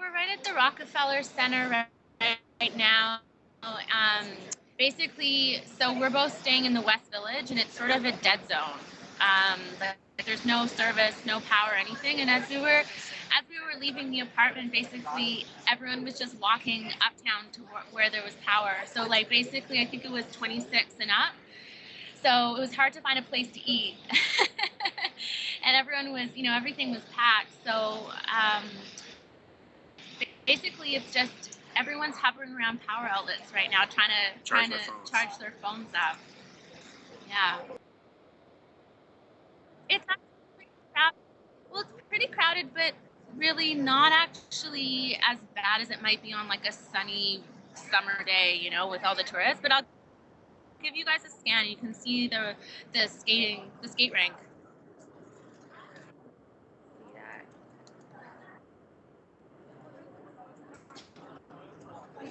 We're right at the Rockefeller Center right now. Um, Basically, so we're both staying in the West Village, and it's sort of a dead zone. Like there's no service, no power, anything. And as we were leaving the apartment, basically everyone was just walking uptown to where there was power. So like basically, I think it was 26 and up. So it was hard to find a place to eat. And everyone was, everything was packed. So basically it's just everyone's hovering around power outlets right now, trying to charge their phones up. Yeah. It's actually pretty crowded. Well, it's pretty crowded, but really not actually as bad as it might be on like a sunny summer day, with all the tourists. But I'll give you guys a scan. You can see the skate rink.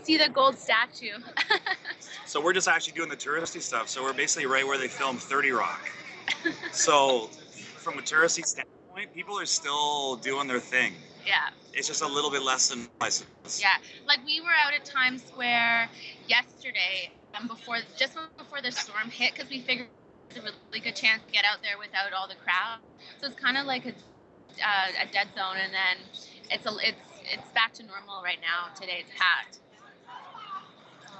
See the gold statue. So we're just actually doing the touristy stuff. So we're basically right where they filmed 30 Rock. So from a touristy standpoint, people are still doing their thing. Yeah. It's just a little bit less than places. Yeah. Like we were out at Times Square yesterday, just before the storm hit, because we figured there's a really good chance to get out there without all the crowd. So it's kind of like a dead zone, and then it's back to normal right now. Today it's packed.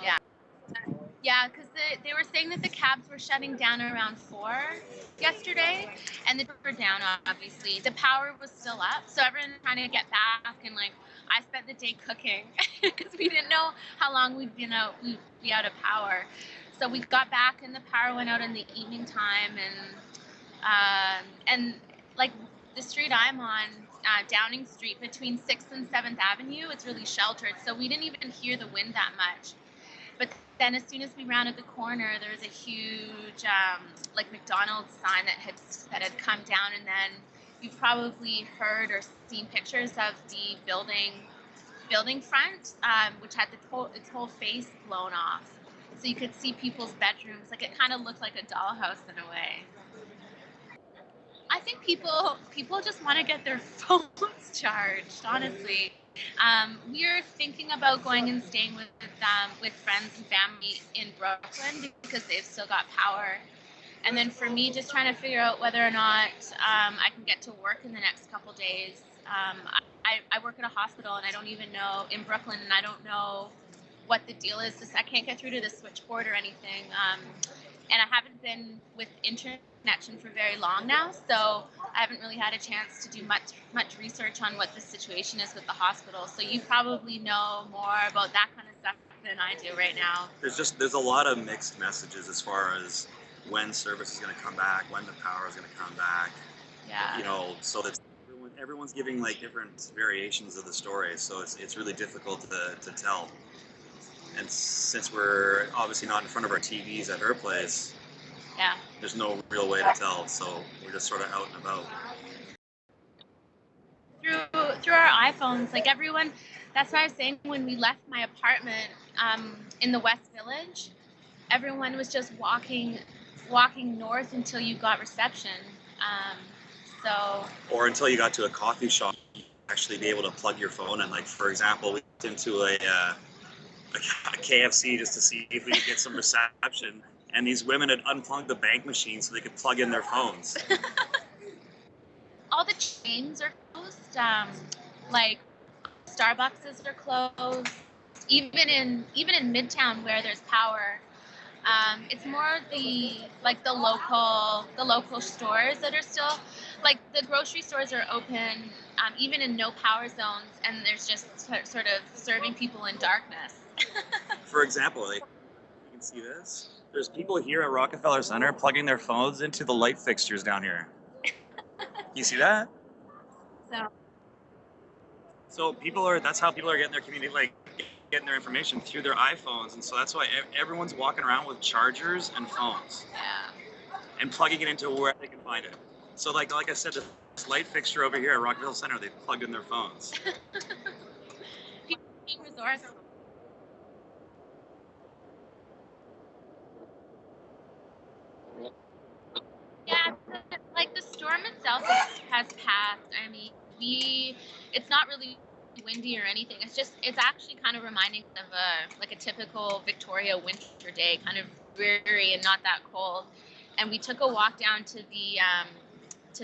Yeah. Yeah, because they were saying that the cabs were shutting down around 4 yesterday, and they were down, obviously. The power was still up, so everyone's trying to get back, and, like, I spent the day cooking because we didn't know how long we'd be out of power. So we got back, and the power went out in the evening time, and like, the street I'm on, Downing Street, between 6th and 7th Avenue, it's really sheltered, so we didn't even hear the wind that much. But then as soon as we rounded the corner, there was a huge, like McDonald's sign that had come down, and then you've probably heard or seen pictures of the building front, which had its whole face blown off. So you could see people's bedrooms. Like it kind of looked like a dollhouse in a way. I think people just want to get their phones charged, honestly. We're thinking about going and staying with friends and family in Brooklyn because they've still got power. And then for me, just trying to figure out whether or not I can get to work in the next couple days. I work at a hospital, and I don't even know in Brooklyn, and I don't know what the deal is. I can't get through to the switchboard or anything. And I haven't been with internet connection for very long now, so I haven't really had a chance to do much research on what the situation is with the hospital. So you probably know more about that kind of stuff than I do right now. There's a lot of mixed messages as far as when service is going to come back, when the power is going to come back. Yeah. So that everyone's giving like different variations of the story, so it's really difficult to tell. And since we're obviously not in front of our TVs at her place, yeah, there's no real way to tell. So we're just sort of out and about. Through our iPhones, like everyone, that's what I was saying when we left my apartment in the West Village. Everyone was just walking north until you got reception. Or until you got to a coffee shop, actually be able to plug your phone in. Like for example, we went into a KFC just to see if we could get some reception, and these women had unplugged the bank machine so they could plug in their phones. All the chains are closed. Like Starbucks are closed. Even in Midtown where there's power, it's more the local stores that are still, like the grocery stores are open, even in no power zones, and there's just sort of serving people in darkness. For example, like, you can see this. There's people here at Rockefeller Center plugging their phones into the light fixtures down here. You see that? So that's how people are getting their community, like getting their information through their iPhones, and so that's why everyone's walking around with chargers and phones. Yeah. And plugging it into where they can find it. So like I said, this light fixture over here at Rockefeller Center, they plugged in their phones. People being resourceful. Yeah, like the storm itself has passed. I mean, it's not really windy or anything. It's actually kind of reminding of a typical Victoria winter day, kind of dreary and not that cold. And we took a walk down to the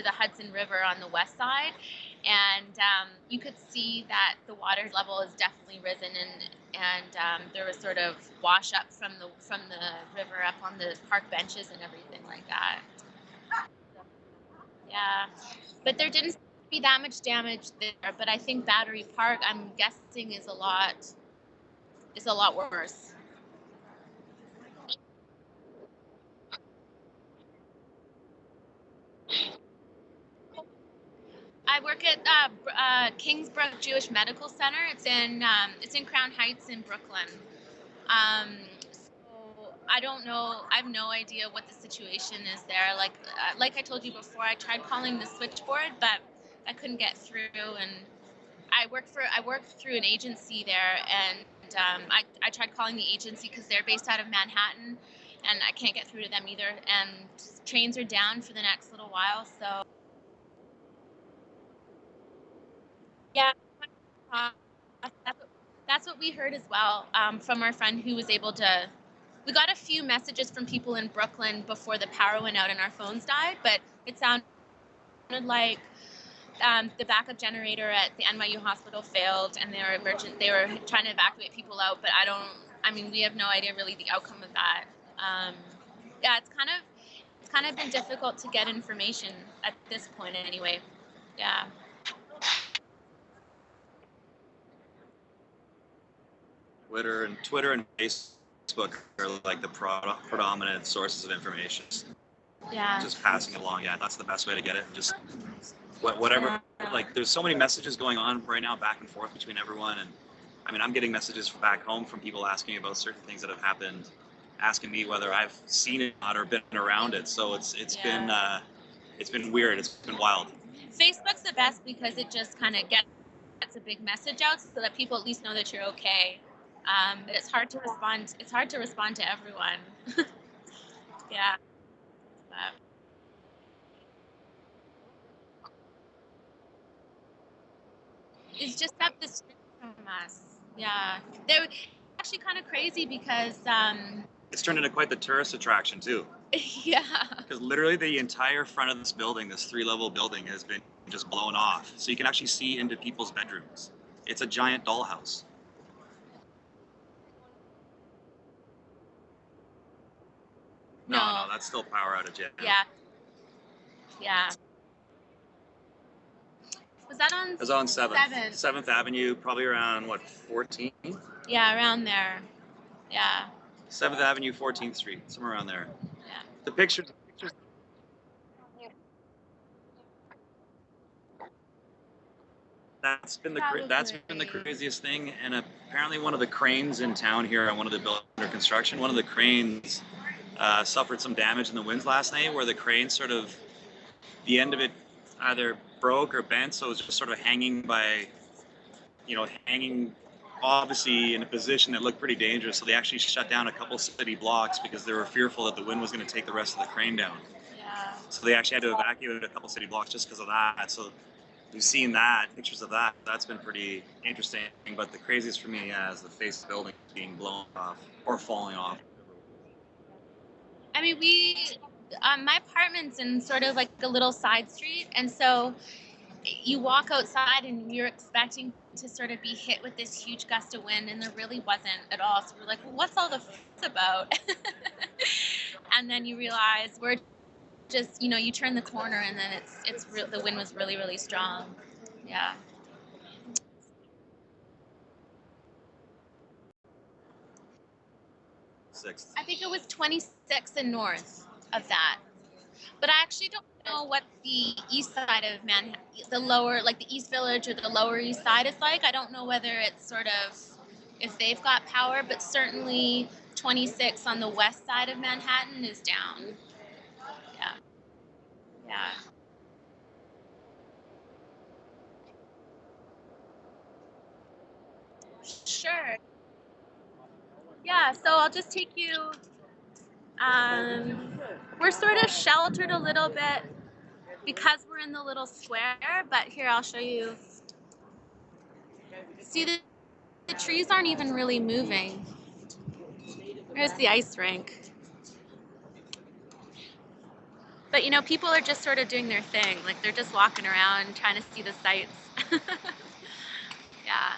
Hudson River on the west side, and you could see that the water level has definitely risen, and there was sort of wash up from the river up on the park benches and everything like that. Yeah, but there didn't be that much damage there. But I think Battery Park, I'm guessing, is a lot worse. I work at Kingsbrook Jewish Medical Center. It's in Crown Heights in Brooklyn. So I don't know. I have no idea what the situation is there. Like I told you before, I tried calling the switchboard, but I couldn't get through. And I work through an agency there, and I tried calling the agency because they're based out of Manhattan, and I can't get through to them either. And trains are down for the next little while, so yeah. That's what we heard as well, from our friend who was able to. We got a few messages from people in Brooklyn before the power went out and our phones died, but it sounded like the backup generator at the NYU hospital failed, and they were trying to evacuate people out. But we have no idea really the outcome of that. Yeah, it's kind of been difficult to get information at this point anyway. Yeah. Twitter and Facebook are like the predominant sources of information. Yeah. Just passing it along. Yeah, that's the best way to get it. Just whatever. Like, there's so many messages going on right now, back and forth between everyone, and I'm getting messages from back home from people asking me about certain things that have happened, asking me whether I've seen it or been around it. So it's been weird. It's been wild. Facebook's the best because it just kind of gets a big message out so that people at least know that you're okay. But it's hard to respond. It's hard to respond to everyone. Yeah. It's just up the street from us. Yeah. They're actually kind of crazy because it's turned into quite the tourist attraction too. Yeah. Because literally the entire front of this building, this 3-level building, has been just blown off. So you can actually see into people's bedrooms. It's a giant dollhouse. No, that's still power outage. Yeah. Yeah. Was that on? It was on 7th Avenue, probably around, 14? Yeah, around there. Yeah. 7th Avenue, 14th Street, somewhere around there. Yeah. The pictures. That's been the craziest thing. And apparently one of the cranes in town here on one of the buildings under construction, one of the cranes suffered some damage in the winds last night, where the crane sort of, the end of it either broke or bent, so it was just sort of hanging obviously in a position that looked pretty dangerous. So they actually shut down a couple city blocks because they were fearful that the wind was going to take the rest of the crane down. Yeah. So they actually had to evacuate a couple city blocks just because of that. So we've seen pictures of that. That's been pretty interesting. But the craziest for me is the face of the building being blown off or falling off. My apartment's in sort of like a little side street, and so you walk outside and you're expecting to sort of be hit with this huge gust of wind, and there really wasn't at all. So we're like, well, what's all the fuss about? And then you realize we're just, you turn the corner and then the wind was really, really strong. Yeah. Sixth. I think it was 26 and north of that. But I actually don't know what the east side of Manhattan, the lower, like the East Village or the Lower East Side is like. I don't know whether it's sort of, if they've got power, but certainly 26 on the west side of Manhattan is down. Yeah. Yeah. Sure. Yeah, so I'll just take you. We're sort of sheltered a little bit because we're in the little square, but here I'll show you. See, the trees aren't even really moving. There's the ice rink. But you know, people are just sort of doing their thing. Like they're just walking around trying to see the sights. Yeah.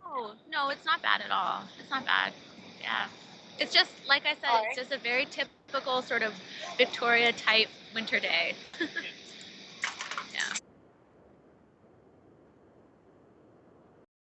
Oh, no, it's not bad at all. It's not bad. Yeah. It's just, like I said, it's just a very typical sort of Victoria type winter day.